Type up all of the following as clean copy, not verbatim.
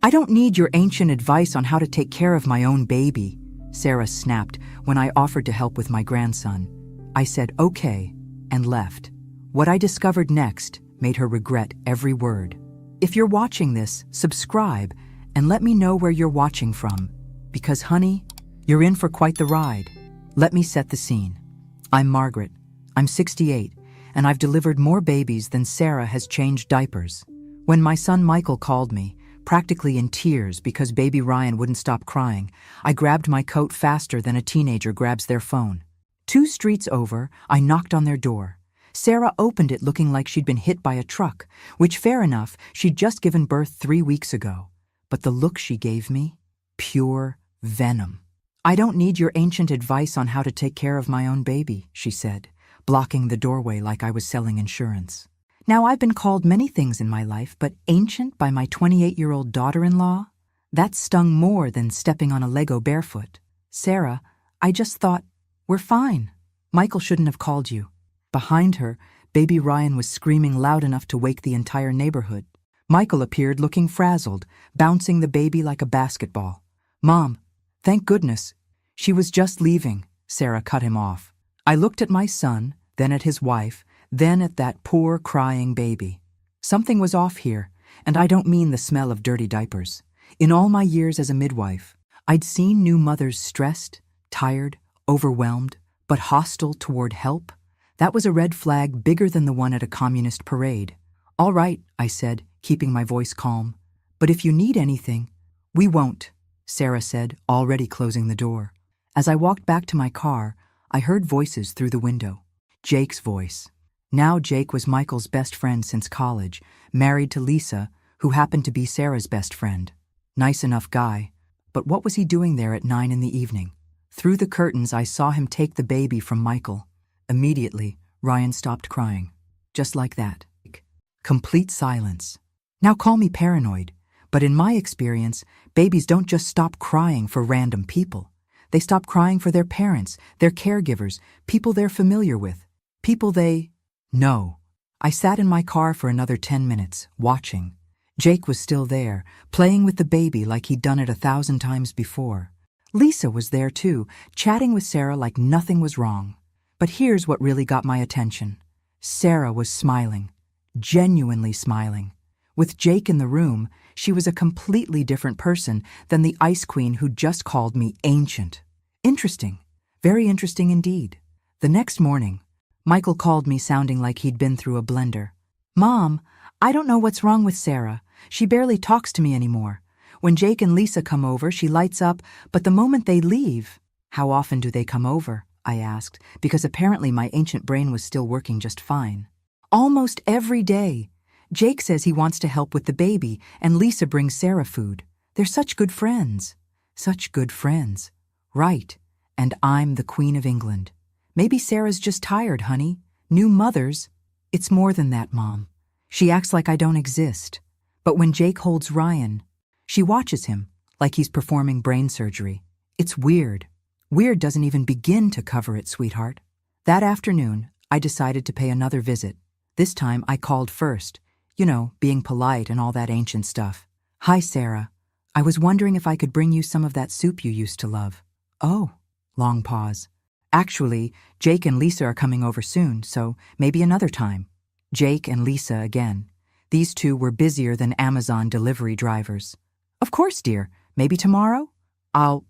I don't need your ancient advice on how to take care of my own baby, Sarah snapped when I offered to help with my grandson. I said okay and left. What I discovered next made her regret every word. If you're watching this, subscribe and let me know where you're watching from. Because honey, you're in for quite the ride. Let me set the scene. I'm Margaret. I'm 68, and I've delivered more babies than Sarah has changed diapers. When my son Michael called me, practically in tears because baby Ryan wouldn't stop crying, I grabbed my coat faster than a teenager grabs their phone. 2 streets over, I knocked on their door. Sarah opened it looking like she'd been hit by a truck, which, fair enough, she'd just given birth 3 weeks ago. But the look she gave me, pure venom. I don't need your ancient advice on how to take care of my own baby, she said, blocking the doorway like I was selling insurance. Now, I've been called many things in my life, but ancient by my 28-year-old daughter-in-law? That stung more than stepping on a Lego barefoot. Sarah, I just thought, we're fine. Michael shouldn't have called you. Behind her, baby Ryan was screaming loud enough to wake the entire neighborhood. Michael appeared looking frazzled, bouncing the baby like a basketball. Mom, thank goodness. She was just leaving, Sarah cut him off. I looked at my son, then at his wife, then at that poor crying baby. Something was off here, and I don't mean the smell of dirty diapers. In all my years as a midwife, I'd seen new mothers stressed, tired, overwhelmed, but hostile toward help. That was a red flag bigger than the one at a communist parade. All right, I said, keeping my voice calm. But if you need anything, we won't, Sarah said, already closing the door. As I walked back to my car, I heard voices through the window. Jake's voice. Now Jake was Michael's best friend since college, married to Lisa, who happened to be Sarah's best friend. Nice enough guy, but what was he doing there at 9 in the evening? Through the curtains, I saw him take the baby from Michael. Immediately, Ryan stopped crying. Just like that. Complete silence. Now call me paranoid, but in my experience, babies don't just stop crying for random people. They stop crying for their parents, their caregivers, people they're familiar with, people they know. I sat in my car for another 10 minutes, watching. Jake was still there, playing with the baby like he'd done it 1,000 times before. Lisa was there too, chatting with Sarah like nothing was wrong. But here's what really got my attention. Sarah was smiling, genuinely smiling. With Jake in the room, she was a completely different person than the ice queen who'd just called me ancient. Interesting. Very interesting indeed. The next morning, Michael called me sounding like he'd been through a blender. Mom, I don't know what's wrong with Sarah. She barely talks to me anymore. When Jake and Lisa come over, she lights up, but the moment they leave... How often do they come over? I asked, because apparently my ancient brain was still working just fine. Almost every day. Jake says he wants to help with the baby, and Lisa brings Sarah food. They're such good friends. Such good friends. Right. And I'm the Queen of England. Maybe Sarah's just tired, honey. New mothers. It's more than that, Mom. She acts like I don't exist. But when Jake holds Ryan, she watches him, like he's performing brain surgery. It's weird. Weird doesn't even begin to cover it, sweetheart. That afternoon, I decided to pay another visit. This time, I called first. You know, being polite and all that ancient stuff. Hi, Sarah. I was wondering if I could bring you some of that soup you used to love. Oh, long pause. Actually, Jake and Lisa are coming over soon, so maybe another time. Jake and Lisa again. These two were busier than Amazon delivery drivers. Of course, dear. Maybe tomorrow? I'll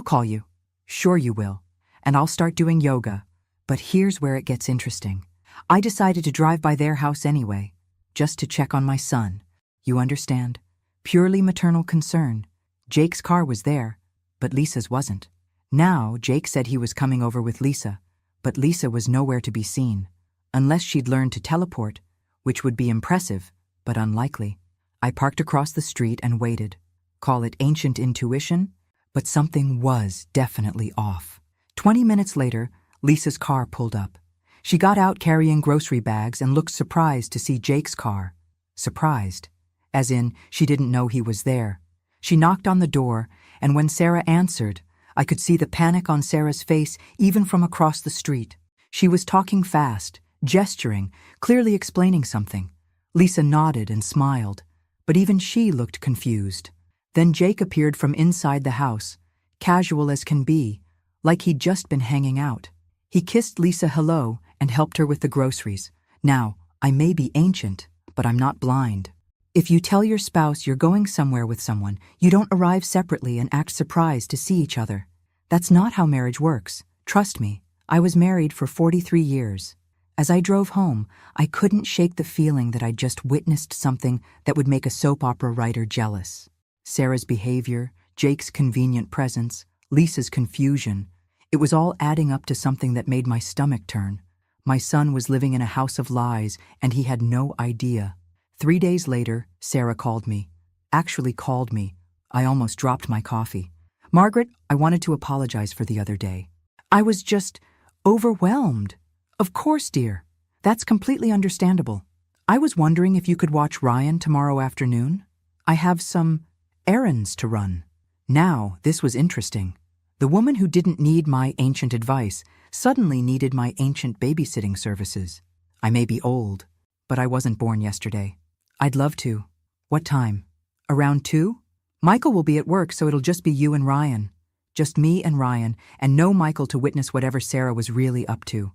call you. Sure you will. And I'll start doing yoga. But here's where it gets interesting. I decided to drive by their house anyway, just to check on my son. You understand? Purely maternal concern. Jake's car was there, but Lisa's wasn't. Now, Jake said he was coming over with Lisa, but Lisa was nowhere to be seen, unless she'd learned to teleport, which would be impressive, but unlikely. I parked across the street and waited. Call it ancient intuition, but something was definitely off. 20 minutes later, Lisa's car pulled up. She got out carrying grocery bags and looked surprised to see Jake's car. Surprised, as in she didn't know he was there. She knocked on the door, and when Sarah answered, I could see the panic on Sarah's face even from across the street. She was talking fast, gesturing, clearly explaining something. Lisa nodded and smiled, but even she looked confused. Then Jake appeared from inside the house, casual as can be, like he'd just been hanging out. He kissed Lisa hello and helped her with the groceries. Now, I may be ancient, but I'm not blind. If you tell your spouse you're going somewhere with someone, you don't arrive separately and act surprised to see each other. That's not how marriage works. Trust me, I was married for 43 years. As I drove home, I couldn't shake the feeling that I'd just witnessed something that would make a soap opera writer jealous. Sarah's behavior, Jake's convenient presence, Lisa's confusion. It was all adding up to something that made my stomach turn. My son was living in a house of lies, and he had no idea. 3 days later, Sarah called me. Actually called me. I almost dropped my coffee. Margaret, I wanted to apologize for the other day. I was just overwhelmed. Of course, dear. That's completely understandable. I was wondering if you could watch Ryan tomorrow afternoon. I have some errands to run. Now, this was interesting. The woman who didn't need my ancient advice suddenly needed my ancient babysitting services. I may be old, but I wasn't born yesterday. I'd love to. What time? Around 2? Michael will be at work, so it'll just be you and Ryan. Just me and Ryan, and no Michael to witness whatever Sarah was really up to.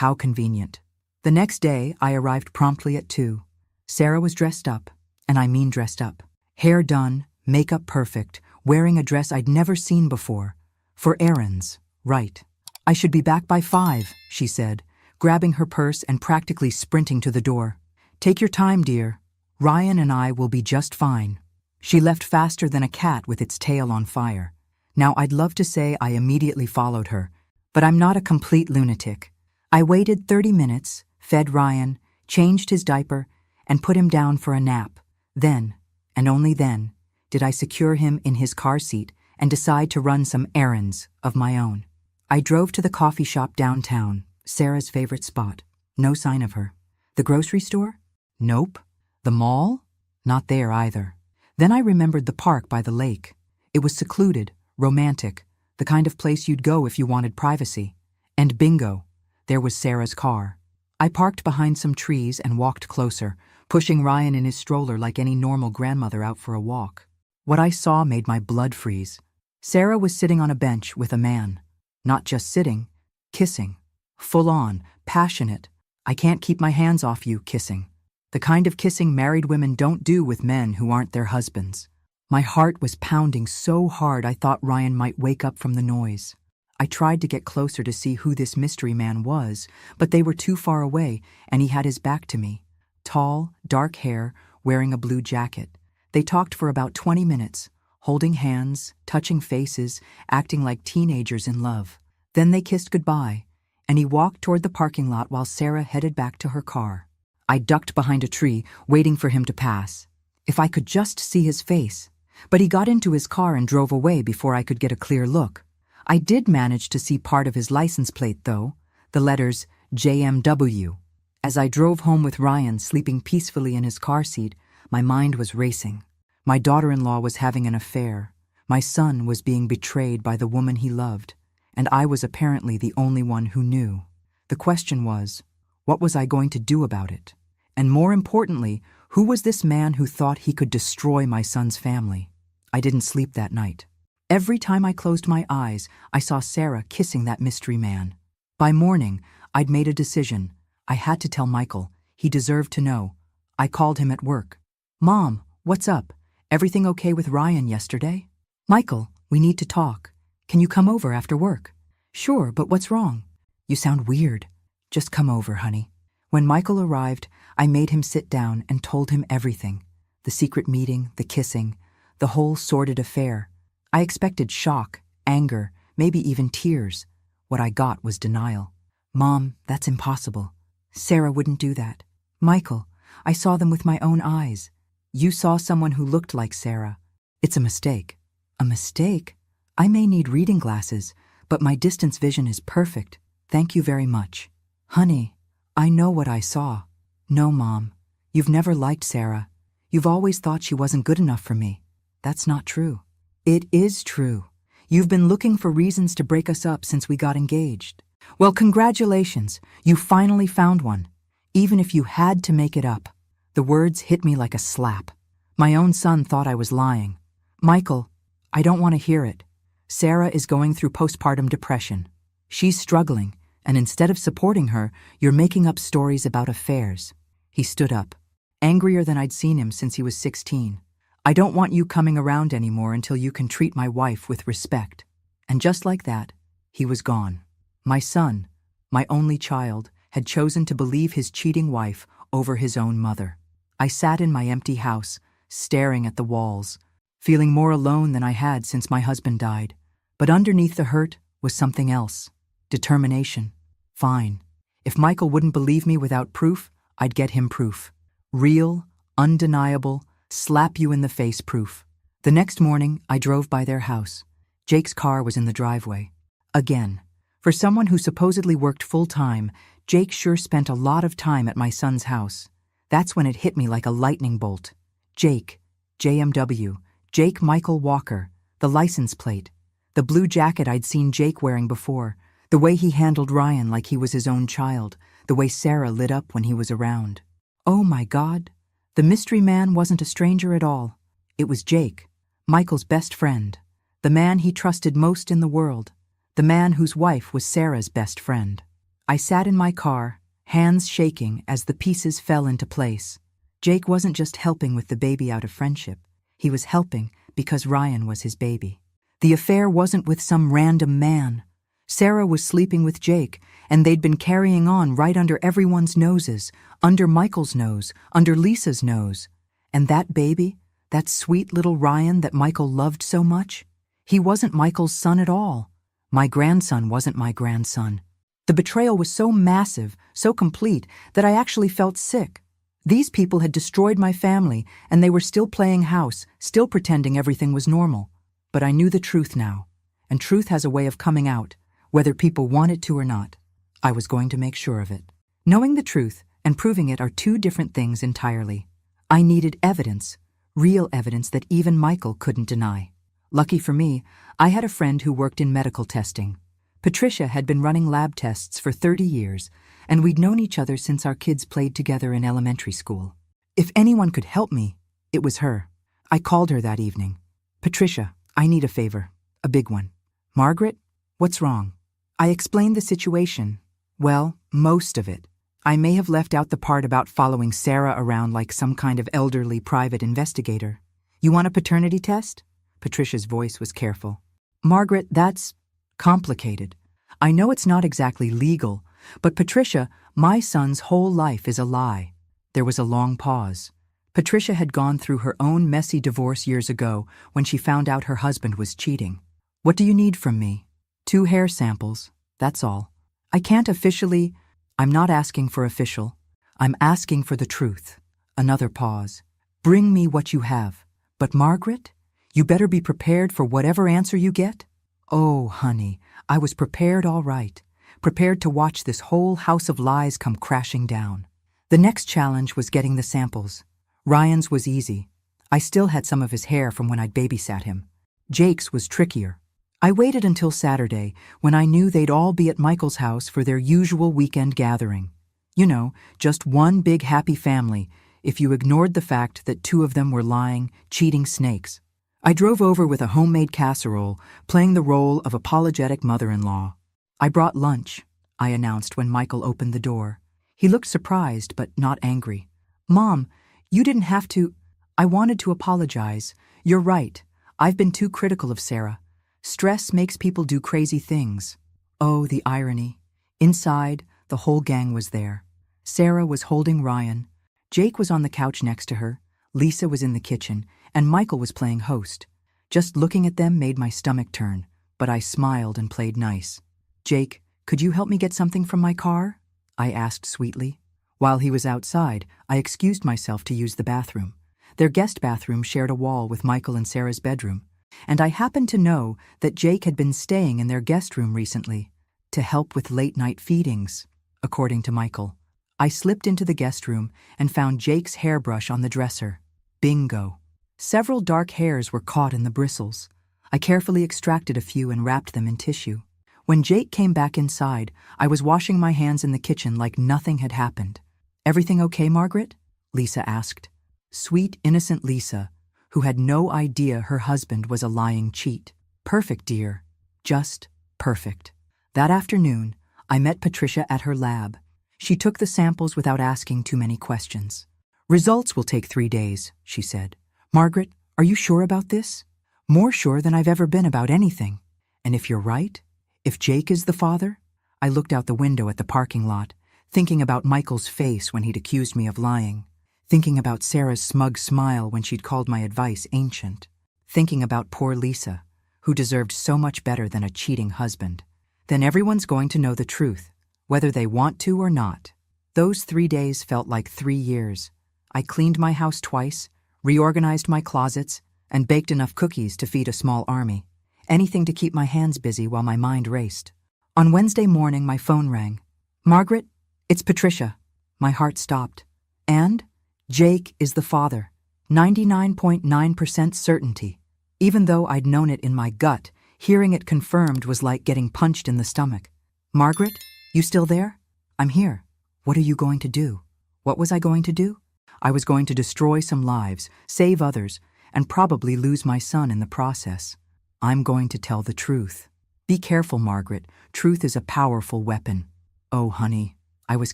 How convenient. The next day, I arrived promptly at 2. Sarah was dressed up, and I mean dressed up. Hair done, makeup perfect, wearing a dress I'd never seen before. For errands, right. I should be back by 5, she said, grabbing her purse and practically sprinting to the door. Take your time, dear. Ryan and I will be just fine. She left faster than a cat with its tail on fire. Now, I'd love to say I immediately followed her, but I'm not a complete lunatic. I waited 30 minutes, fed Ryan, changed his diaper, and put him down for a nap. Then, and only then, did I secure him in his car seat and decide to run some errands of my own. I drove to the coffee shop downtown, Sarah's favorite spot. No sign of her. The grocery store? Nope. The mall? Not there either. Then I remembered the park by the lake. It was secluded, romantic, the kind of place you'd go if you wanted privacy. And bingo, there was Sarah's car. I parked behind some trees and walked closer, pushing Ryan in his stroller like any normal grandmother out for a walk. What I saw made my blood freeze. Sarah was sitting on a bench with a man. Not just sitting, kissing. Full on, passionate. I can't keep my hands off you kissing. The kind of kissing married women don't do with men who aren't their husbands. My heart was pounding so hard I thought Ryan might wake up from the noise. I tried to get closer to see who this mystery man was, but they were too far away, and he had his back to me. Tall, dark hair, wearing a blue jacket. They talked for about 20 minutes, holding hands, touching faces, acting like teenagers in love. Then they kissed goodbye, and he walked toward the parking lot while Sarah headed back to her car. I ducked behind a tree, waiting for him to pass. If I could just see his face. But he got into his car and drove away before I could get a clear look. I did manage to see part of his license plate, though, the letters JMW. As I drove home with Ryan sleeping peacefully in his car seat, my mind was racing. My daughter-in-law was having an affair. My son was being betrayed by the woman he loved, and I was apparently the only one who knew. The question was, what was I going to do about it? And more importantly, who was this man who thought he could destroy my son's family? I didn't sleep that night. Every time I closed my eyes, I saw Sarah kissing that mystery man. By morning, I'd made a decision. I had to tell Michael. He deserved to know. I called him at work. Mom, what's up? Everything okay with Ryan yesterday? Michael, we need to talk. Can you come over after work? Sure, but what's wrong? You sound weird. Just come over, honey. When Michael arrived, I made him sit down and told him everything. The secret meeting, the kissing, the whole sordid affair. I expected shock, anger, maybe even tears. What I got was denial. Mom, that's impossible. Sarah wouldn't do that. Michael, I saw them with my own eyes. You saw someone who looked like Sarah. It's a mistake. A mistake? I may need reading glasses, but my distance vision is perfect. Thank you very much. Honey, I know what I saw. No, Mom. You've never liked Sarah. You've always thought she wasn't good enough for me. That's not true. It is true. You've been looking for reasons to break us up since we got engaged. Well, congratulations. You finally found one. Even if you had to make it up. The words hit me like a slap. My own son thought I was lying. Michael, I don't want to hear it. Sarah is going through postpartum depression. She's struggling, and instead of supporting her, you're making up stories about affairs. He stood up, angrier than I'd seen him since he was 16. I don't want you coming around anymore until you can treat my wife with respect. And just like that, he was gone. My son, my only child, had chosen to believe his cheating wife over his own mother. I sat in my empty house, staring at the walls, feeling more alone than I had since my husband died. But underneath the hurt was something else. Determination. Fine. If Michael wouldn't believe me without proof, I'd get him proof. Real, undeniable, slap-you-in-the-face proof. The next morning, I drove by their house. Jake's car was in the driveway. Again. For someone who supposedly worked full-time, Jake sure spent a lot of time at my son's house. That's when it hit me like a lightning bolt. Jake, JMW, Jake Michael Walker, the license plate, the blue jacket I'd seen Jake wearing before, the way he handled Ryan like he was his own child, the way Sarah lit up when he was around. Oh my God, the mystery man wasn't a stranger at all. It was Jake, Michael's best friend, the man he trusted most in the world, the man whose wife was Sarah's best friend. I sat in my car, hands shaking as the pieces fell into place. Jake wasn't just helping with the baby out of friendship. He was helping because Ryan was his baby. The affair wasn't with some random man. Sarah was sleeping with Jake, and they'd been carrying on right under everyone's noses, under Michael's nose, under Lisa's nose. And that baby, that sweet little Ryan that Michael loved so much, he wasn't Michael's son at all. My grandson wasn't my grandson. The betrayal was so massive, so complete, that I actually felt sick. These people had destroyed my family, and they were still playing house, still pretending everything was normal. But I knew the truth now, and truth has a way of coming out, whether people want it to or not. I was going to make sure of it. Knowing the truth and proving it are two different things entirely. I needed evidence, real evidence that even Michael couldn't deny. Lucky for me, I had a friend who worked in medical testing. Patricia had been running lab tests for 30 years, and we'd known each other since our kids played together in elementary school. If anyone could help me, it was her. I called her that evening. Patricia, I need a favor. A big one. Margaret, what's wrong? I explained the situation. Well, most of it. I may have left out the part about following Sarah around like some kind of elderly private investigator. You want a paternity test? Patricia's voice was careful. Margaret, that's complicated. I know it's not exactly legal, but Patricia, my son's whole life is a lie. There was a long pause. Patricia had gone through her own messy divorce years ago when she found out her husband was cheating. What do you need from me? 2 hair samples, that's all. I can't officially. I'm not asking for official. I'm asking for the truth. Another pause. Bring me what you have. But Margaret, you better be prepared for whatever answer you get. Oh, honey, I was prepared all right. Prepared to watch this whole house of lies come crashing down. The next challenge was getting the samples. Ryan's was easy. I still had some of his hair from when I'd babysat him. Jake's was trickier. I waited until Saturday, when I knew they'd all be at Michael's house for their usual weekend gathering. You know, just one big happy family, if you ignored the fact that 2 of them were lying, cheating snakes. I drove over with a homemade casserole, playing the role of apologetic mother-in-law. I brought lunch, I announced when Michael opened the door. He looked surprised, but not angry. Mom, you didn't have to. I wanted to apologize. You're right. I've been too critical of Sarah. Stress makes people do crazy things. Oh, the irony. Inside, the whole gang was there. Sarah was holding Ryan. Jake was on the couch next to her. Lisa was in the kitchen, and Michael was playing host. Just looking at them made my stomach turn, but I smiled and played nice. Jake, could you help me get something from my car? I asked sweetly. While he was outside, I excused myself to use the bathroom. Their guest bathroom shared a wall with Michael and Sarah's bedroom, and I happened to know that Jake had been staying in their guest room recently to help with late-night feedings, according to Michael. I slipped into the guest room and found Jake's hairbrush on the dresser. Bingo. Several dark hairs were caught in the bristles. I carefully extracted a few and wrapped them in tissue. When Jake came back inside, I was washing my hands in the kitchen like nothing had happened. Everything okay, Margaret? Lisa asked. Sweet, innocent Lisa, who had no idea her husband was a lying cheat. Perfect, dear. Just perfect. That afternoon, I met Patricia at her lab. She took the samples without asking too many questions. Results will take 3 days, she said. Margaret, are you sure about this? More sure than I've ever been about anything. And if you're right, if Jake is the father? I looked out the window at the parking lot, thinking about Michael's face when he'd accused me of lying, thinking about Sarah's smug smile when she'd called my advice ancient, thinking about poor Lisa, who deserved so much better than a cheating husband. Then everyone's going to know the truth, whether they want to or not. Those 3 days felt like 3 years. I cleaned my house twice, reorganized my closets, and baked enough cookies to feed a small army. Anything to keep my hands busy while my mind raced. On Wednesday morning, my phone rang. Margaret, it's Patricia. My heart stopped. And Jake is the father. 99.9% certainty. Even though I'd known it in my gut, hearing it confirmed was like getting punched in the stomach. Margaret, you still there? I'm here. What are you going to do? What was I going to do? I was going to destroy some lives, save others, and probably lose my son in the process. I'm going to tell the truth. Be careful, Margaret. Truth is a powerful weapon. Oh, honey, I was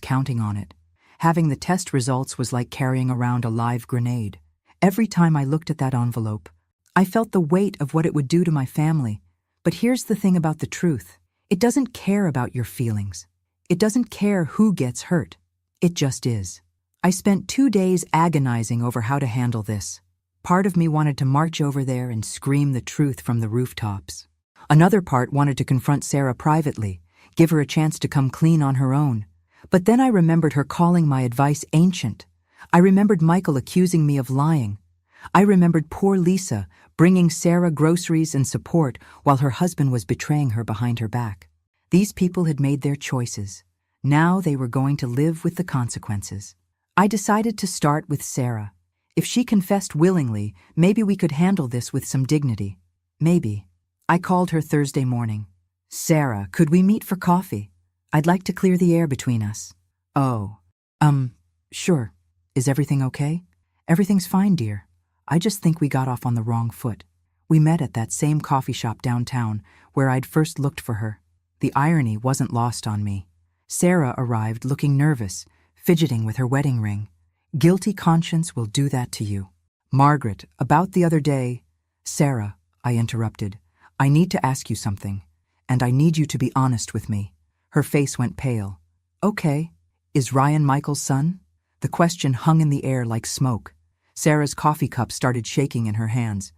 counting on it. Having the test results was like carrying around a live grenade. Every time I looked at that envelope, I felt the weight of what it would do to my family. But here's the thing about the truth. It doesn't care about your feelings. It doesn't care who gets hurt. It just is. I spent 2 days agonizing over how to handle this. Part of me wanted to march over there and scream the truth from the rooftops. Another part wanted to confront Sarah privately, give her a chance to come clean on her own. But then I remembered her calling my advice ancient. I remembered Michael accusing me of lying. I remembered poor Lisa bringing Sarah groceries and support while her husband was betraying her behind her back. These people had made their choices. Now they were going to live with the consequences. I decided to start with Sarah. If she confessed willingly, maybe we could handle this with some dignity. Maybe. I called her Thursday morning. Sarah, could we meet for coffee? I'd like to clear the air between us. Oh, sure. Is everything okay? Everything's fine, dear. I just think we got off on the wrong foot. We met at that same coffee shop downtown where I'd first looked for her. The irony wasn't lost on me. Sarah arrived looking nervous, fidgeting with her wedding ring. Guilty conscience will do that to you. Margaret, about the other day. Sarah, I interrupted. I need to ask you something, and I need you to be honest with me. Her face went pale. Okay. Is Ryan Michael's son? The question hung in the air like smoke. Sarah's coffee cup started shaking in her hands.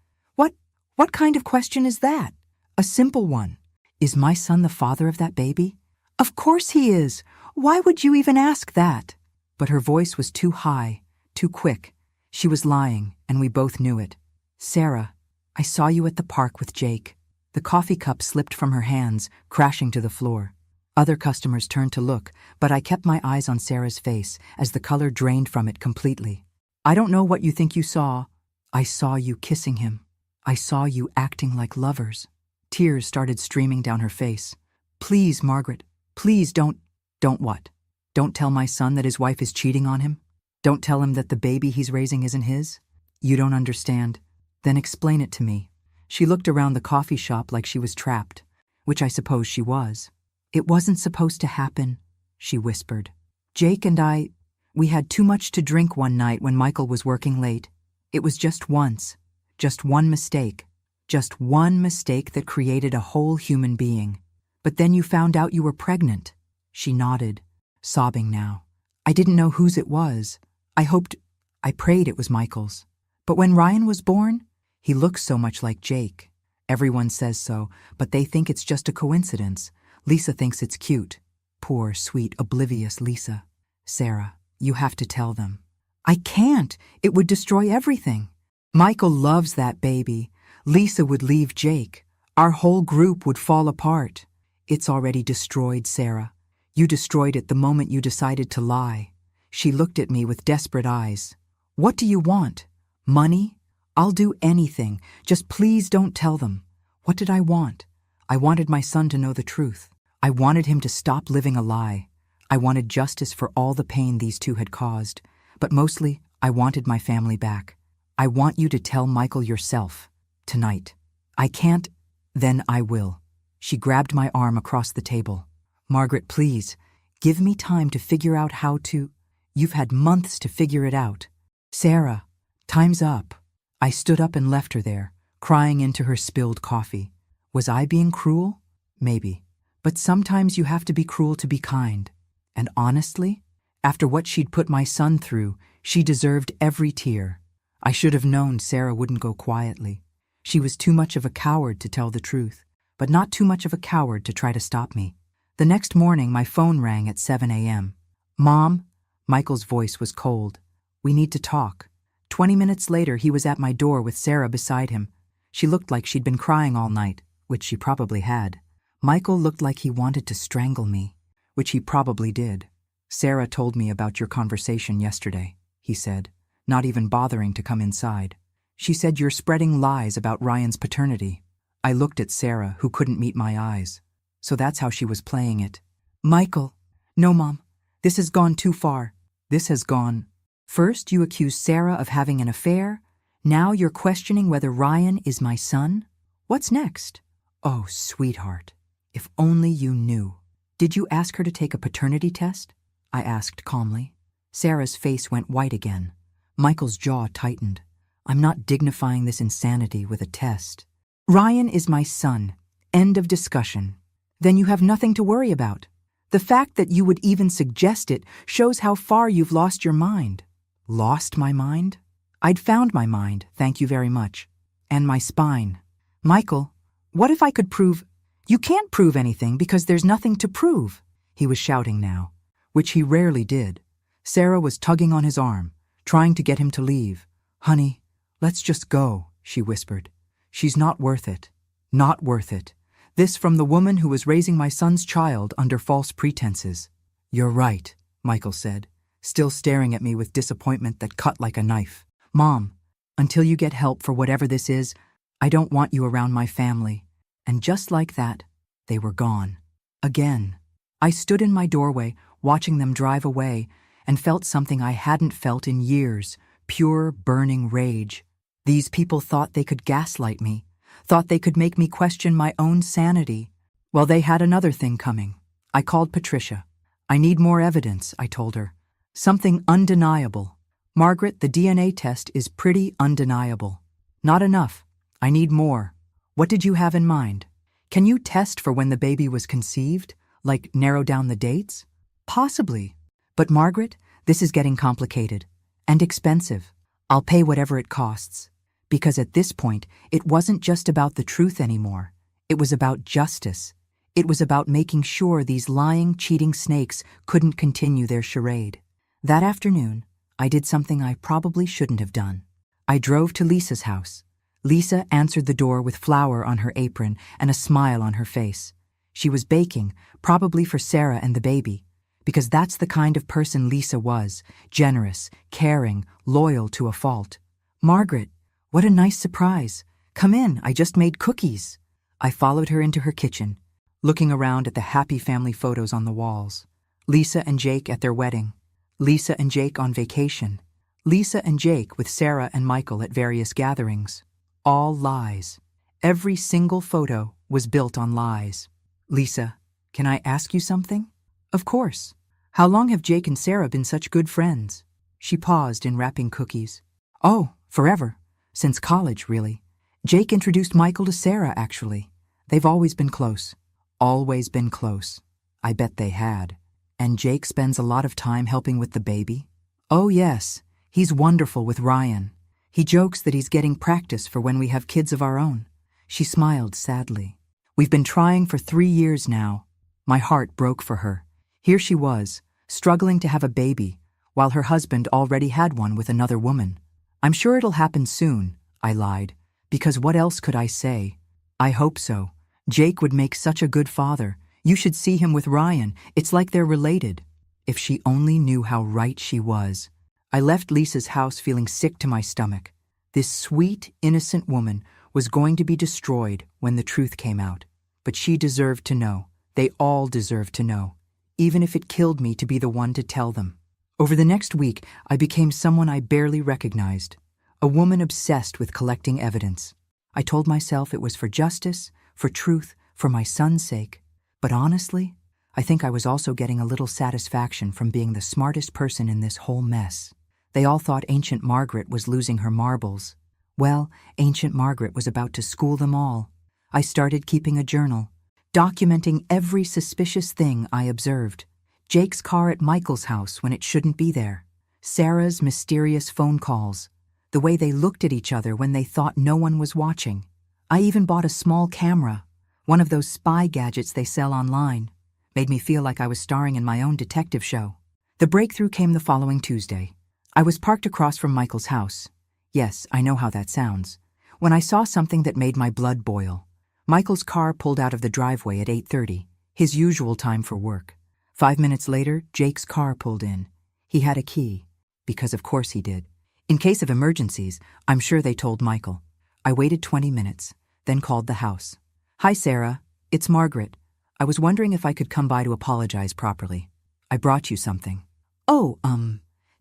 What kind of question is that? A simple one. Is my son the father of that baby? Of course he is. Why would you even ask that? But her voice was too high, too quick. She was lying, and we both knew it. Sarah, I saw you at the park with Jake. The coffee cup slipped from her hands, crashing to the floor. Other customers turned to look, but I kept my eyes on Sarah's face as the color drained from it completely. I don't know what you think you saw. I saw you kissing him. I saw you acting like lovers. Tears started streaming down her face. Please, Margaret, please don't what? Don't tell my son that his wife is cheating on him? Don't tell him that the baby he's raising isn't his? You don't understand. Then explain it to me. She looked around the coffee shop like she was trapped, which I suppose she was. It wasn't supposed to happen, she whispered. Jake and we had too much to drink one night when Michael was working late. It was just once. Just one mistake. Just one mistake that created a whole human being. But then you found out you were pregnant. She nodded, sobbing now. I didn't know whose it was. I prayed it was Michael's. But when Ryan was born, he looks so much like Jake. Everyone says so, but they think it's just a coincidence. Lisa thinks it's cute. Poor, sweet, oblivious Lisa. Sarah, you have to tell them. I can't. It would destroy everything. Michael loves that baby. Lisa would leave Jake. Our whole group would fall apart. It's already destroyed, Sarah. You destroyed it the moment you decided to lie. She looked at me with desperate eyes. What do you want? Money? I'll do anything. Just please don't tell them. What did I want? I wanted my son to know the truth. I wanted him to stop living a lie. I wanted justice for all the pain these two had caused. But mostly, I wanted my family back. I want you to tell Michael yourself. Tonight. I can't. Then I will. She grabbed my arm across the table. Margaret, please. Give me time to figure out how to. You've had months to figure it out. Sarah, time's up. I stood up and left her there, crying into her spilled coffee. Was I being cruel? Maybe. But sometimes you have to be cruel to be kind. And honestly, after what she'd put my son through, she deserved every tear. I should have known Sarah wouldn't go quietly. She was too much of a coward to tell the truth, but not too much of a coward to try to stop me. The next morning, my phone rang at 7 a.m. Mom? Michael's voice was cold. We need to talk. 20 minutes later, he was at my door with Sarah beside him. She looked like she'd been crying all night, which she probably had. Michael looked like he wanted to strangle me, which he probably did. Sarah told me about your conversation yesterday, he said, not even bothering to come inside. She said you're spreading lies about Ryan's paternity. I looked at Sarah, who couldn't meet my eyes. So that's how she was playing it. Michael. No, Mom. This has gone too far. This has gone. First, you accused Sarah of having an affair. Now you're questioning whether Ryan is my son? What's next? Oh, sweetheart. If only you knew. Did you ask her to take a paternity test? I asked calmly. Sarah's face went white again. Michael's jaw tightened. I'm not dignifying this insanity with a test. Ryan is my son. End of discussion. Then you have nothing to worry about. The fact that you would even suggest it shows how far you've lost your mind. Lost my mind? I'd found my mind, thank you very much. And my spine. Michael, what if I could prove... You can't prove anything because there's nothing to prove. He was shouting now, which he rarely did. Sarah was tugging on his arm, trying to get him to leave. Honey, let's just go, she whispered. She's not worth it. Not worth it. This from the woman who was raising my son's child under false pretenses. You're right, Michael said, still staring at me with disappointment that cut like a knife. Mom, until you get help for whatever this is, I don't want you around my family. And just like that, they were gone. Again. I stood in my doorway, watching them drive away, and felt something I hadn't felt in years, pure, burning rage. These people thought they could gaslight me, thought they could make me question my own sanity. Well, they had another thing coming. I called Patricia. I need more evidence, I told her. Something undeniable. Margaret, the DNA test is pretty undeniable. Not enough. I need more. What did you have in mind? Can you test for when the baby was conceived? Like narrow down the dates? Possibly. But Margaret, this is getting complicated. And expensive. I'll pay whatever it costs. Because at this point, it wasn't just about the truth anymore. It was about justice. It was about making sure these lying, cheating snakes couldn't continue their charade. That afternoon, I did something I probably shouldn't have done. I drove to Lisa's house. Lisa answered the door with flour on her apron and a smile on her face. She was baking, probably for Sarah and the baby, because that's the kind of person Lisa was, generous, caring, loyal to a fault. Margaret, what a nice surprise. Come in, I just made cookies. I followed her into her kitchen, looking around at the happy family photos on the walls. Lisa and Jake at their wedding. Lisa and Jake on vacation. Lisa and Jake with Sarah and Michael at various gatherings. All lies. Every single photo was built on lies. Lisa, can I ask you something? Of course. How long have Jake and Sarah been such good friends? She paused in wrapping cookies. Oh, forever. Since college, really. Jake introduced Michael to Sarah, actually. They've always been close. Always been close. I bet they had. And Jake spends a lot of time helping with the baby? Oh, yes. He's wonderful with Ryan. He jokes that he's getting practice for when we have kids of our own. She smiled sadly. We've been trying for 3 years now. My heart broke for her. Here she was, struggling to have a baby, while her husband already had one with another woman. I'm sure it'll happen soon, I lied, because what else could I say? I hope so. Jake would make such a good father. You should see him with Ryan. It's like they're related. If she only knew how right she was. I left Lisa's house feeling sick to my stomach. This sweet, innocent woman was going to be destroyed when the truth came out. But she deserved to know. They all deserved to know. Even if it killed me to be the one to tell them. Over the next week, I became someone I barely recognized. A woman obsessed with collecting evidence. I told myself it was for justice, for truth, for my son's sake. But honestly, I think I was also getting a little satisfaction from being the smartest person in this whole mess. They all thought Ancient Margaret was losing her marbles. Well, Ancient Margaret was about to school them all. I started keeping a journal, documenting every suspicious thing I observed. Jake's car at Michael's house when it shouldn't be there. Sarah's mysterious phone calls. The way they looked at each other when they thought no one was watching. I even bought a small camera, one of those spy gadgets they sell online. Made me feel like I was starring in my own detective show. The breakthrough came the following Tuesday. I was parked across from Michael's house. Yes, I know how that sounds. When I saw something that made my blood boil. Michael's car pulled out of the driveway at 8:30, his usual time for work. 5 minutes later, Jake's car pulled in. He had a key, because of course he did. In case of emergencies, I'm sure they told Michael. I waited 20 minutes, then called the house. Hi, Sarah. It's Margaret. I was wondering if I could come by to apologize properly. I brought you something. Oh,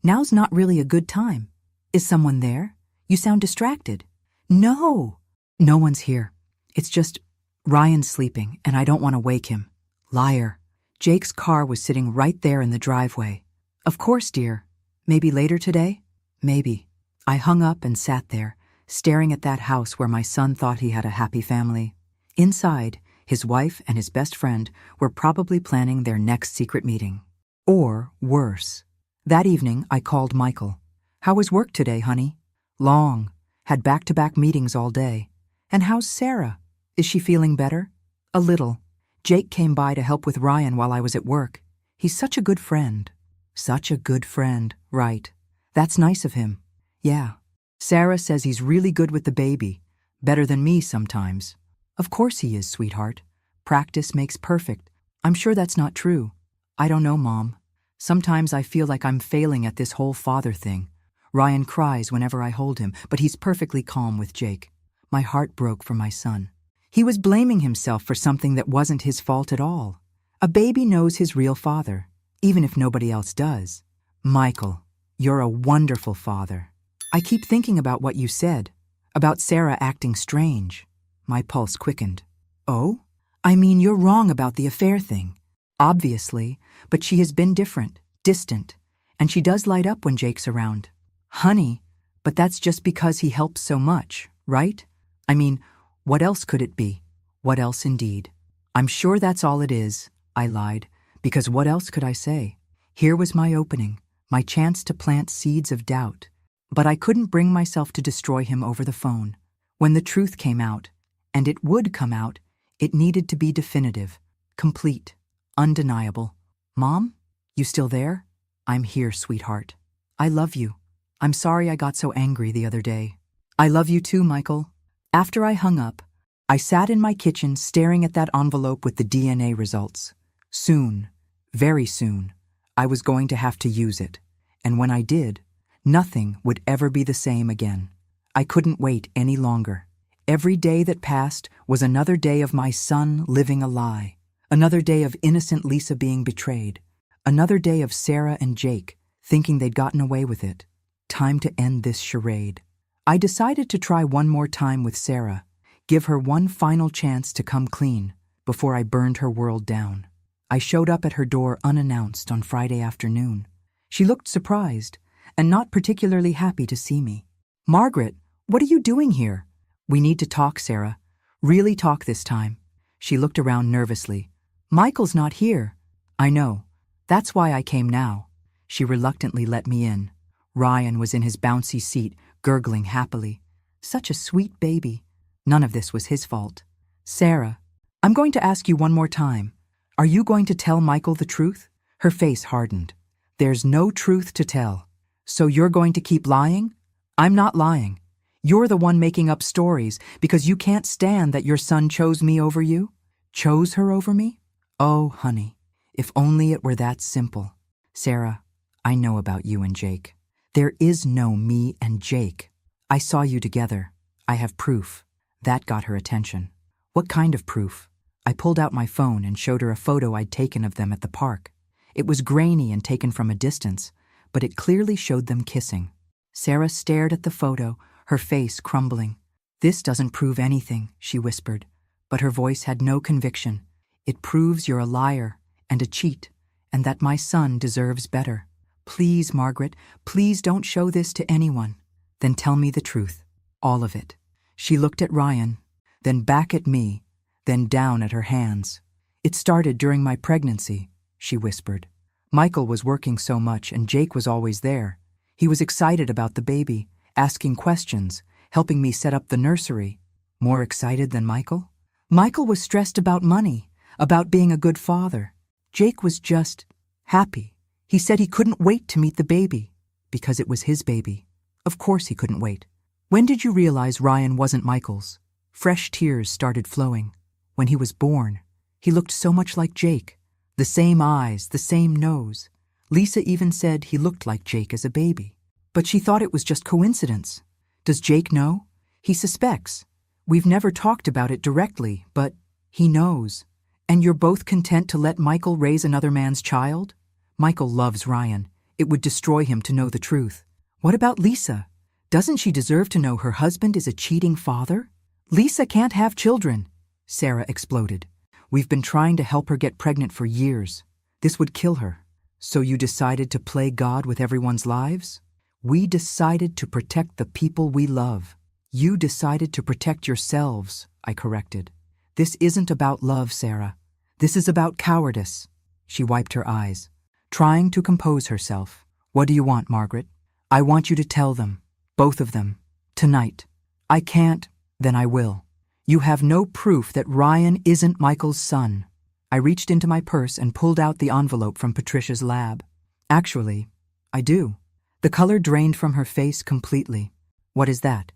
now's not really a good time. Is someone there? You sound distracted. No one's here. It's just Ryan's sleeping and I don't want to wake him. Liar. Jake's car was sitting right there in the driveway. Of course, dear. Maybe later today? Maybe. I hung up and sat there, staring at that house where my son thought he had a happy family. Inside, his wife and his best friend were probably planning their next secret meeting. Or worse. That evening, I called Michael. How was work today, honey? Long. Had back-to-back meetings all day. And how's Sarah? Is she feeling better? A little. Jake came by to help with Ryan while I was at work. He's such a good friend. Such a good friend, right. That's nice of him. Yeah. Sarah says he's really good with the baby. Better than me sometimes. Of course he is, sweetheart. Practice makes perfect. I'm sure that's not true. I don't know, Mom. Sometimes I feel like I'm failing at this whole father thing. Ryan cries whenever I hold him, but he's perfectly calm with Jake. My heart broke for my son. He was blaming himself for something that wasn't his fault at all. A baby knows his real father, even if nobody else does. Michael, you're a wonderful father. I keep thinking about what you said, about Sarah acting strange. My pulse quickened. Oh? I mean, you're wrong about the affair thing. Obviously, but she has been different, distant, and she does light up when Jake's around. Honey, but that's just because he helps so much, right? I mean, what else could it be? What else indeed? I'm sure that's all it is, I lied, because what else could I say? Here was my opening, my chance to plant seeds of doubt. But I couldn't bring myself to destroy him over the phone. When the truth came out, and it would come out, it needed to be definitive, complete, undeniable. Mom, you still there? I'm here, sweetheart. I love you. I'm sorry I got so angry the other day. I love you too, Michael. After I hung up, I sat in my kitchen staring at that envelope with the DNA results. Soon, very soon, I was going to have to use it. And when I did, nothing would ever be the same again. I couldn't wait any longer. Every day that passed was another day of my son living a lie. Another day of innocent Lisa being betrayed. Another day of Sarah and Jake thinking they'd gotten away with it. Time to end this charade. I decided to try one more time with Sarah, give her one final chance to come clean before I burned her world down. I showed up at her door unannounced on Friday afternoon. She looked surprised and not particularly happy to see me. Margaret, what are you doing here? We need to talk, Sarah. Really talk this time. She looked around nervously. Michael's not here. I know. That's why I came now. She reluctantly let me in. Ryan was in his bouncy seat, gurgling happily. Such a sweet baby. None of this was his fault. Sarah, I'm going to ask you one more time. Are you going to tell Michael the truth? Her face hardened. There's no truth to tell. So you're going to keep lying? I'm not lying. You're the one making up stories because you can't stand that your son chose me over you? Chose her over me? Oh, honey, if only it were that simple. Sarah, I know about you and Jake. There is no me and Jake. I saw you together. I have proof. That got her attention. What kind of proof? I pulled out my phone and showed her a photo I'd taken of them at the park. It was grainy and taken from a distance, but it clearly showed them kissing. Sarah stared at the photo, her face crumbling. "This doesn't prove anything," she whispered, but her voice had no conviction. "It proves you're a liar and a cheat, and that my son deserves better. Please, Margaret, please don't show this to anyone." "Then tell me the truth, all of it." She looked at Ryan, then back at me, then down at her hands. "It started during my pregnancy," she whispered. "Michael was working so much and Jake was always there. He was excited about the baby, asking questions, helping me set up the nursery." "More excited than Michael?" "Michael was stressed about money, about being a good father. Jake was just happy. He said he couldn't wait to meet the baby, because it was his baby. Of course he couldn't wait." "When did you realize Ryan wasn't Michael's?" Fresh tears started flowing. "When he was born. He looked so much like Jake. The same eyes, the same nose. Lisa even said he looked like Jake as a baby. But she thought it was just coincidence. Does Jake know? He suspects. We've never talked about it directly, but he knows. And you're both content to let Michael raise another man's child? Michael loves Ryan. It would destroy him to know the truth. What about Lisa? Doesn't she deserve to know her husband is a cheating father? Lisa can't have children," Sarah exploded. "We've been trying to help her get pregnant for years. This would kill her. So you decided to play God with everyone's lives? We decided to protect the people we love. You decided to protect yourselves," I corrected. "This isn't about love, Sarah. This is about cowardice." She wiped her eyes, trying to compose herself. "What do you want, Margaret?" "I want you to tell them, both of them, tonight." "I can't." "Then I will. You have no proof that Ryan isn't Michael's son." I reached into my purse and pulled out the envelope from Patricia's lab. "Actually, I do." The color drained from her face completely. "What is that?"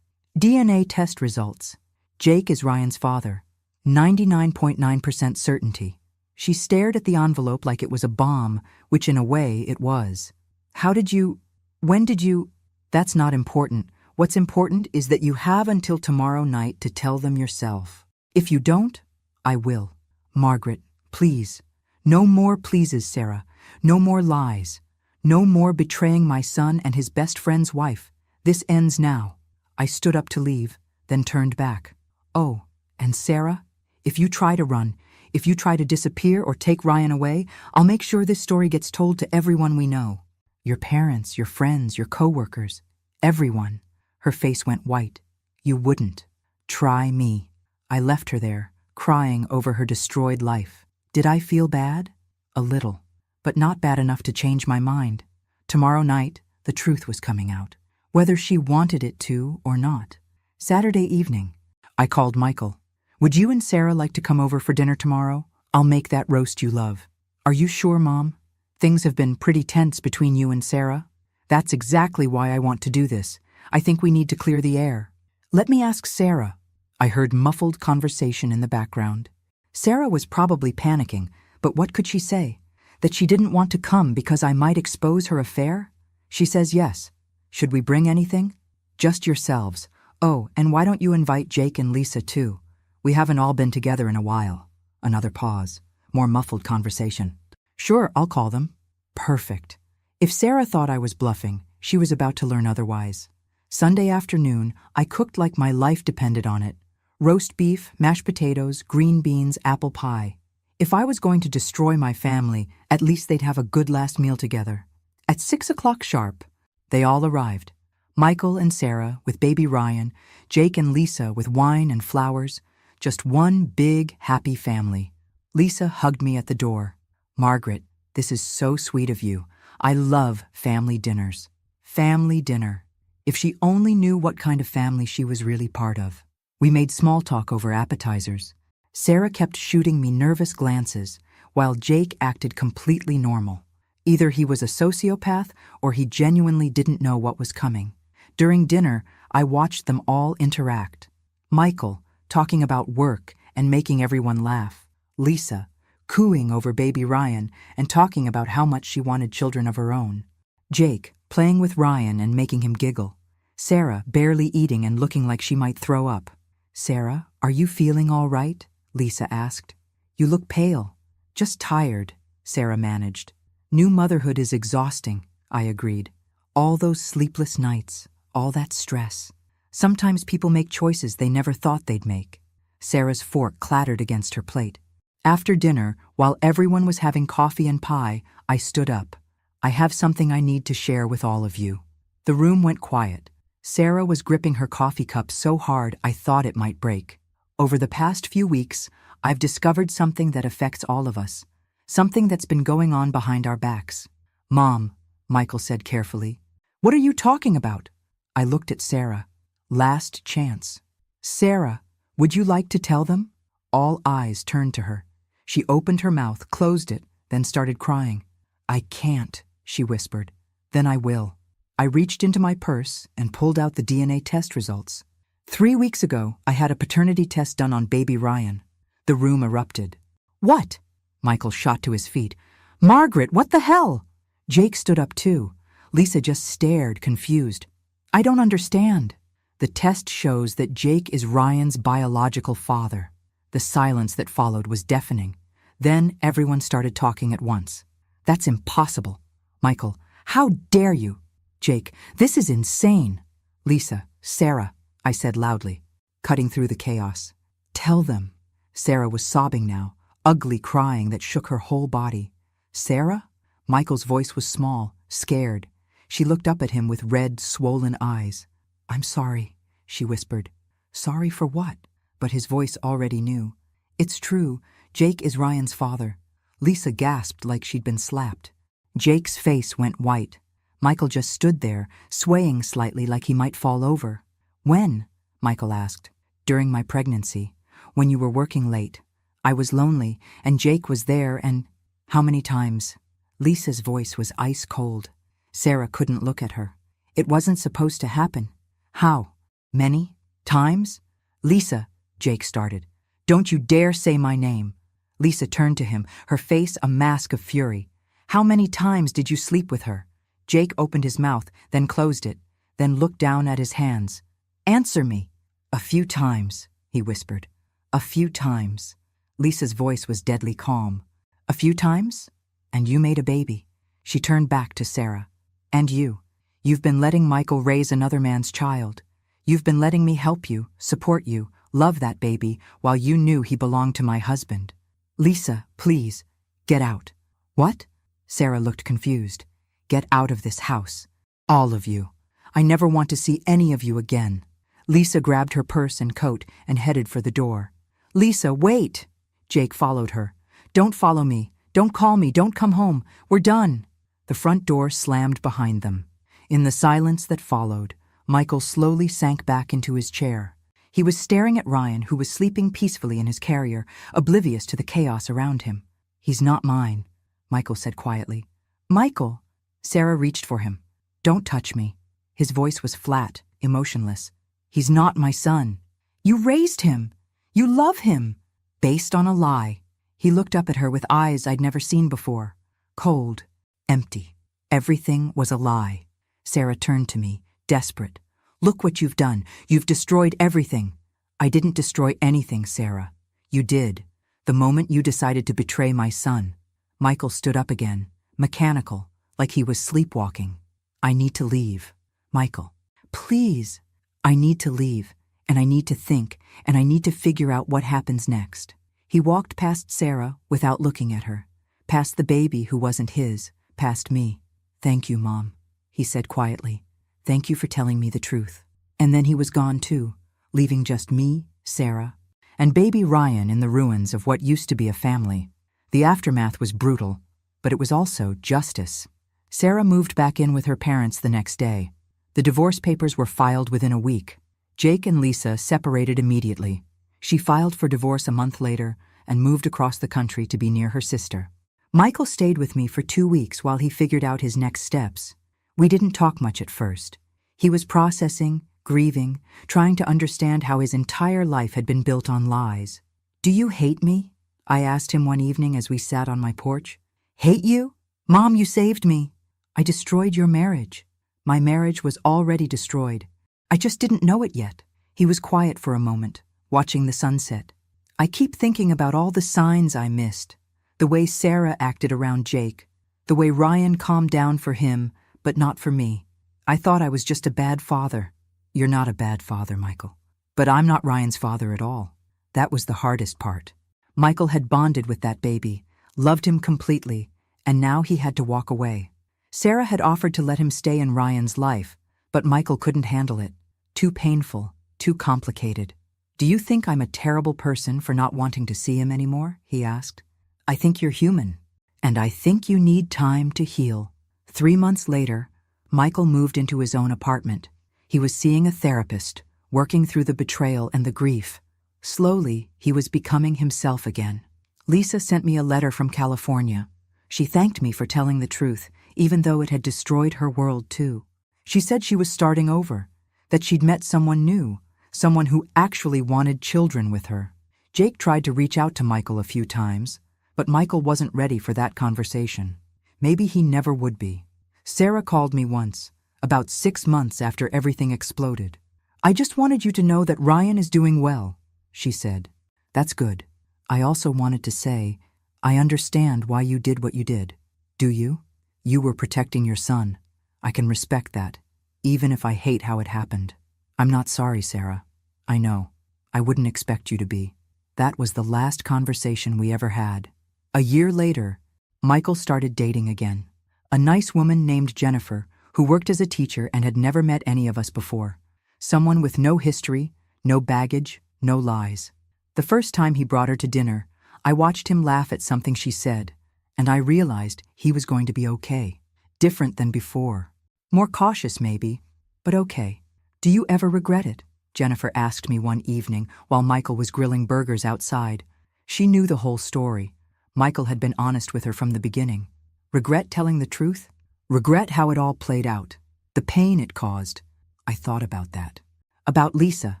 "DNA test results. Jake is Ryan's father. 99.9% certainty." She stared at the envelope like it was a bomb, which in a way it was. "How did you... when did you... That's not important. What's important is that you have until tomorrow night to tell them yourself. If you don't, I will. Margaret, please. No more pleases, Sarah. No more lies. No more betraying my son and his best friend's wife. This ends now." I stood up to leave, then turned back. "Oh, and Sarah, if you try to run, if you try to disappear or take Ryan away, I'll make sure this story gets told to everyone we know. Your parents, your friends, your coworkers, everyone." Her face went white. "You wouldn't. Try me." I left her there, crying over her destroyed life. Did I feel bad? A little, but not bad enough to change my mind. Tomorrow night, the truth was coming out, whether she wanted it to or not. Saturday evening, I called Michael. "Would you and Sarah like to come over for dinner tomorrow? I'll make that roast you love." "Are you sure, Mom? Things have been pretty tense between you and Sarah." "That's exactly why I want to do this. I think we need to clear the air." "Let me ask Sarah." I heard muffled conversation in the background. Sarah was probably panicking, but what could she say? That she didn't want to come because I might expose her affair? She says yes. Should we bring anything? "Just yourselves. Oh, and why don't you invite Jake and Lisa too? We haven't all been together in a while." Another pause. More muffled conversation. "Sure, I'll call them." Perfect. If Sarah thought I was bluffing, she was about to learn otherwise. Sunday afternoon, I cooked like my life depended on it. Roast beef, mashed potatoes, green beans, apple pie. If I was going to destroy my family, at least they'd have a good last meal together. At 6 o'clock sharp, they all arrived. Michael and Sarah with baby Ryan, Jake and Lisa with wine and flowers. Just one big, happy family. Lisa hugged me at the door. "Margaret, this is so sweet of you. I love family dinners." Family dinner. If she only knew what kind of family she was really part of. We made small talk over appetizers. Sarah kept shooting me nervous glances, while Jake acted completely normal. Either he was a sociopath or he genuinely didn't know what was coming. During dinner, I watched them all interact. Michael, talking about work and making everyone laugh. Lisa, cooing over baby Ryan and talking about how much she wanted children of her own. Jake, playing with Ryan and making him giggle. Sarah, barely eating and looking like she might throw up. "Sarah, are you feeling all right?" Lisa asked. "You look pale." "Just tired," Sarah managed. "New motherhood is exhausting," I agreed. All those sleepless nights, all that stress. Sometimes people make choices they never thought they'd make. Sarah's fork clattered against her plate. After dinner, while everyone was having coffee and pie, I stood up. I have something I need to share with all of you. The room went quiet. Sarah was gripping her coffee cup so hard I thought it might break. Over the past few weeks, I've discovered something that affects all of us. Something that's been going on behind our backs. Mom, Michael said carefully. What are you talking about? I looked at Sarah. Last chance. Sarah, would you like to tell them? All eyes turned to her. She opened her mouth, closed it, then started crying. I can't, she whispered. Then I will. I reached into my purse and pulled out the DNA test results. 3 weeks ago, I had a paternity test done on baby Ryan. The room erupted. What? Michael shot to his feet. Margaret, what the hell? Jake stood up too. Lisa just stared, confused. I don't understand. The test shows that Jake is Ryan's biological father. The silence that followed was deafening. Then everyone started talking at once. That's impossible. Michael, how dare you? Jake, this is insane. Lisa, Sarah, I said loudly, cutting through the chaos. Tell them. Sarah was sobbing now, ugly crying that shook her whole body. Sarah? Michael's voice was small, scared. She looked up at him with red, swollen eyes. I'm sorry, she whispered. Sorry for what? But his voice already knew. It's true, Jake is Ryan's father. Lisa gasped like she'd been slapped. Jake's face went white. Michael just stood there, swaying slightly like he might fall over. When? Michael asked. During my pregnancy, when you were working late. I was lonely, and Jake was there, and how many times? Lisa's voice was ice cold. Sarah couldn't look at her. It wasn't supposed to happen. How? Many? Times? Lisa, Jake started. Don't you dare say my name. Lisa turned to him, her face a mask of fury. How many times did you sleep with her? Jake opened his mouth, then closed it, then looked down at his hands. Answer me. A few times, he whispered. A few times. Lisa's voice was deadly calm. A few times? And you made a baby. She turned back to Sarah. And you. You've been letting Michael raise another man's child. You've been letting me help you, support you, love that baby, while you knew he belonged to my husband. Lisa, please, get out. What? Sarah looked confused. Get out of this house. All of you. I never want to see any of you again. Lisa grabbed her purse and coat and headed for the door. Lisa, wait! Jake followed her. Don't follow me. Don't call me. Don't come home. We're done. The front door slammed behind them. In the silence that followed, Michael slowly sank back into his chair. He was staring at Ryan, who was sleeping peacefully in his carrier, oblivious to the chaos around him. He's not mine, Michael said quietly. Michael! Sarah reached for him. Don't touch me. His voice was flat, emotionless. He's not my son. You raised him. You love him. Based on a lie. He looked up at her with eyes I'd never seen before. Cold. Empty. Everything was a lie. Sarah turned to me, desperate. Look what you've done. You've destroyed everything. I didn't destroy anything, Sarah. You did. The moment you decided to betray my son. Michael stood up again, mechanical, like he was sleepwalking. I need to leave. Michael, please. I need to leave, and I need to think, and I need to figure out what happens next. He walked past Sarah without looking at her, past the baby who wasn't his, past me. Thank you, Mom, he said quietly. Thank you for telling me the truth. And then he was gone too, leaving just me, Sarah, and baby Ryan in the ruins of what used to be a family. The aftermath was brutal, but it was also justice. Sarah moved back in with her parents the next day. The divorce papers were filed within a week. Jake and Lisa separated immediately. She filed for divorce a month later and moved across the country to be near her sister. Michael stayed with me for 2 weeks while he figured out his next steps. We didn't talk much at first. He was processing, grieving, trying to understand how his entire life had been built on lies. Do you hate me? I asked him one evening as we sat on my porch. Hate you? Mom, you saved me. I destroyed your marriage. My marriage was already destroyed. I just didn't know it yet. He was quiet for a moment, watching the sunset. I keep thinking about all the signs I missed. The way Sarah acted around Jake. The way Ryan calmed down for him, but not for me. I thought I was just a bad father. You're not a bad father, Michael. But I'm not Ryan's father at all. That was the hardest part. Michael had bonded with that baby, loved him completely, and now he had to walk away. Sarah had offered to let him stay in Ryan's life, but Michael couldn't handle it. Too painful, too complicated. Do you think I'm a terrible person for not wanting to see him anymore? He asked. I think you're human, and I think you need time to heal. 3 months later, Michael moved into his own apartment. He was seeing a therapist, working through the betrayal and the grief. Slowly, he was becoming himself again. Lisa sent me a letter from California. She thanked me for telling the truth, even though it had destroyed her world too. She said she was starting over, that she'd met someone new, someone who actually wanted children with her. Jake tried to reach out to Michael a few times, but Michael wasn't ready for that conversation. Maybe he never would be. Sarah called me once, about 6 months after everything exploded. I just wanted you to know that Ryan is doing well, she said. That's good. I also wanted to say, I understand why you did what you did. Do you? You were protecting your son. I can respect that, even if I hate how it happened. I'm not sorry, Sarah. I know. I wouldn't expect you to be. That was the last conversation we ever had. A year later, Michael started dating again. A nice woman named Jennifer, who worked as a teacher and had never met any of us before. Someone with no history, no baggage, no lies. The first time he brought her to dinner, I watched him laugh at something she said, and I realized he was going to be okay. Different than before. More cautious maybe, but okay. Do you ever regret it? Jennifer asked me one evening while Michael was grilling burgers outside. She knew the whole story. Michael had been honest with her from the beginning. Regret telling the truth? Regret how it all played out. The pain it caused. I thought about that. About Lisa,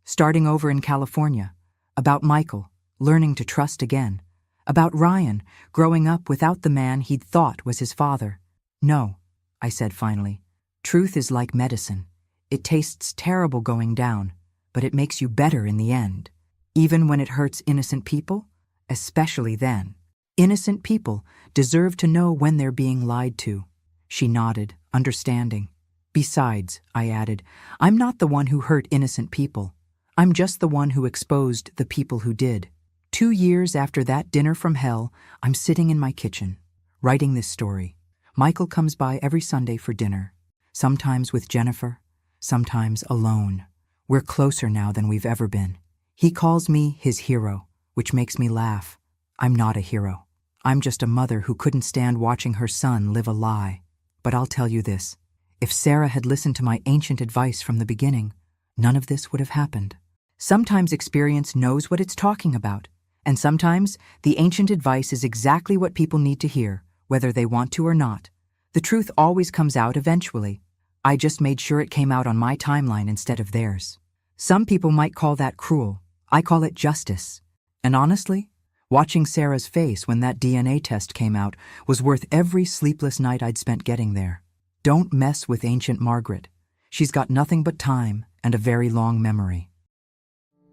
starting over in California. About Michael, learning to trust again. About Ryan, growing up without the man he'd thought was his father. No, I said finally. Truth is like medicine. It tastes terrible going down, but it makes you better in the end. Even when it hurts innocent people, especially then. Innocent people deserve to know when they're being lied to. She nodded, understanding. Besides, I added, I'm not the one who hurt innocent people. I'm just the one who exposed the people who did. 2 years after that dinner from hell, I'm sitting in my kitchen, writing this story. Michael comes by every Sunday for dinner, sometimes with Jennifer, sometimes alone. We're closer now than we've ever been. He calls me his hero, which makes me laugh. I'm not a hero. I'm just a mother who couldn't stand watching her son live a lie. But I'll tell you this. If Sarah had listened to my ancient advice from the beginning, none of this would have happened. Sometimes experience knows what it's talking about, and sometimes the ancient advice is exactly what people need to hear, whether they want to or not. The truth always comes out eventually. I just made sure it came out on my timeline instead of theirs. Some people might call that cruel. I call it justice. And honestly, watching Sarah's face when that DNA test came out was worth every sleepless night I'd spent getting there. Don't mess with ancient Margaret. She's got nothing but time and a very long memory.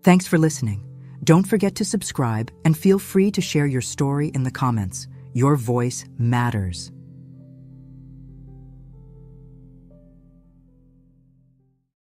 Thanks for listening. Don't forget to subscribe and feel free to share your story in the comments. Your voice matters.